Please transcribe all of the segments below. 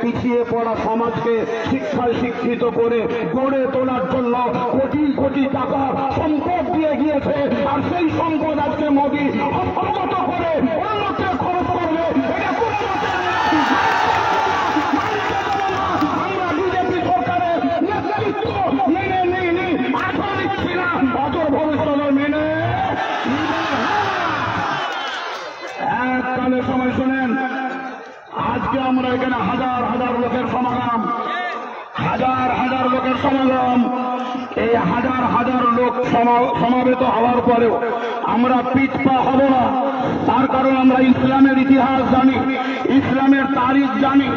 পিছিয়ে পড়া সমাজকে শিক্ষায় শিক্ষিত করে গড়ে তোলার জন্য কোটি কোটি টাকা সম্পদ দিয়ে গিয়েছে। আর সেই সম্পদ আজকে মোদী হস্তগত করে অন্যত্র খরচ করবে, এটা কোন আমরা বিজেপি সরকারের নেতৃত্ব মেনে নিইনি, আশা নিচ্ছি না, অদূর ভবিষ্যতে মেনে এককালে সময় শোনেন। আজকে আমরা এখানে হাজার হাজার লোকের সমাগম, হাজার হাজার লোকের সমাগম। এই হাজার হাজার লোক সমাবেত হওয়ার পরেও আমরা পিছপা হব না। তার কারণ আমরা ইসলামের ইতিহাস জানি, ইসলামের তারিখ জানি।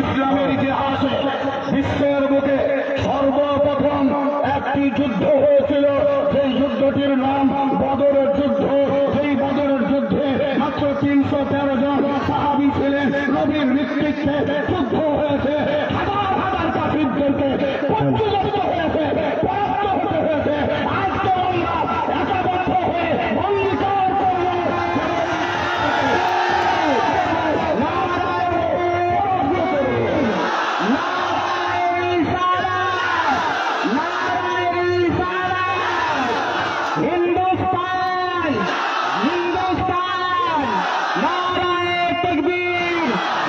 ইসলামের ইতিহাসে বিশ্বের বুকে সর্বপ্রথম একটি যুদ্ধ হয়েছিল, সেই যুদ্ধটির নাম বদরের যুদ্ধ। সেই বদরের যুদ্ধে মাত্র 313 জন সাহাবী ছিলেন, নবীর নেতৃত্বে যুদ্ধ হয়েছে। হাজার হাজার কাফিরদেরকে পরাজিত হয়েছে, পরাস্ত হতে হয়েছে। আজকে আমরা একবদ্ধ হয়ে অঙ্গীকার করব, হিন্দুস্তান হিন্দুস্তান, নারায়ে তাকবীর,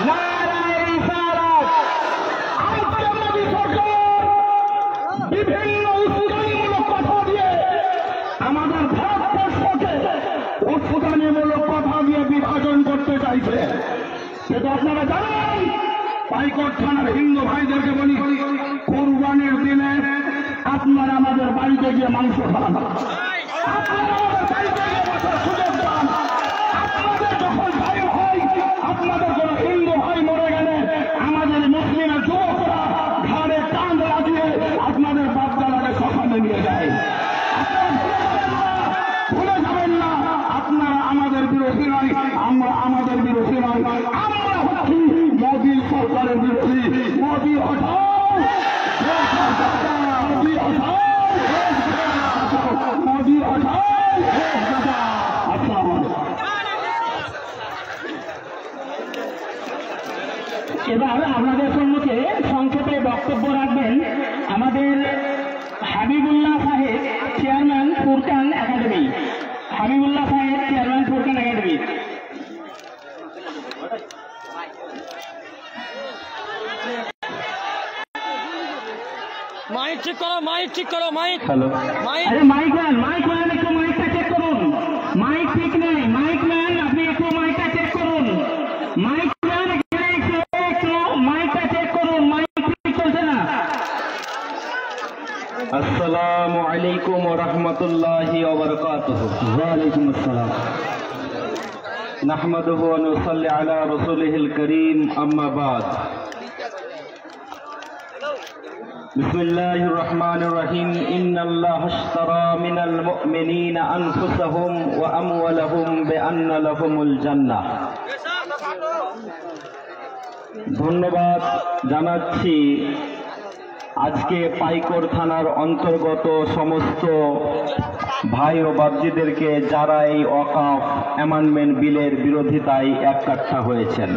নারায়ে রিসালাত। আজকে মোদী সরকার বিভিন্ন উস্কানিমূলক কথা দিয়ে আমাদের ভারতবর্ষকে উস্কানিমূলক কথা দিয়ে বিভাজন করতে চাইছে। সেটা আপনারা জানেন। পাইকট থানার হিন্দু ভাইদেরকে বলি, কুরবানির দিনে আপনারা আমাদের বাড়িতে গিয়ে মাংস খান, আপনারা আমাদের বাড়িতে গিয়ে বসার সুযোগ পান। আপনাদের যখন ভাই হয়, আপনাদের কোন হিন্দু ভাই মরে গেলে আমাদের মুসলিমের যুবকরা ঘাড়ে কাঁধ লাগিয়ে আপনাদের বাপদাদাকে শ্মশানে নিয়ে যায়। ভুলে যাবেন না, আপনারা আমাদের বিরোধী নয়, আমরা আমাদের বিরোধী নয়। আমরা হচ্ছি মোদী সরকারের বিরোধী। মোদী হটাও, মোদী হটাও, মোদী হটাও। এবার আপনাদের সম্মুখে সংক্ষেপে বক্তব্য রাখবেন আমাদের হাবিবুল্লাহ সাহেব, চেয়ারম্যান ফুরকান একাডেমি। হাবিবুল্লাহ সাহেব, চেয়ারম্যান ফুরকান একাডেমি। মাইক ঠিক করো, মাইক ঠিক করো, মাইক। হ্যালো, আরে মাইক ম্যান, মাইক ম্যান একটু মাইকটা চেক করুন। মাইক ঠিক নেই, মাইক ম্যান আপনি একটু মাইকটা চেক করুন। মাইক ম্যান এখানে একটু মাইকটা চেক করুন, মাইক ঠিক চলছে না। আসসালামু আলাইকুম ওয়া রাহমাতুল্লাহি ওয়া বারাকাতুহু। ওয়া আলাইকুম আসসালাম। নাহমাদুহু ওয়া নুসাল্লি আলা রাসূলিহিল কারীম, আম্মা বাদ। বিসমিল্লাহির রহমানির রহিম। ইন্নাল্লাহা আশতারা মিনাল মুমিনিনা আনফুসাহুম ওয়া আমওয়ালাহুম বিআন্না লাহুমুল জান্নাহ। ধন্যবাদ জানাচ্ছি আজকে পাইকর থানার অন্তর্গত সমস্ত ভাই ও বাবজিদেরকে যারা এই ওয়াকফ অ্যামেন্ডমেন্ট বিলের বিরোধিতায় এককাট্টা হয়েছেন।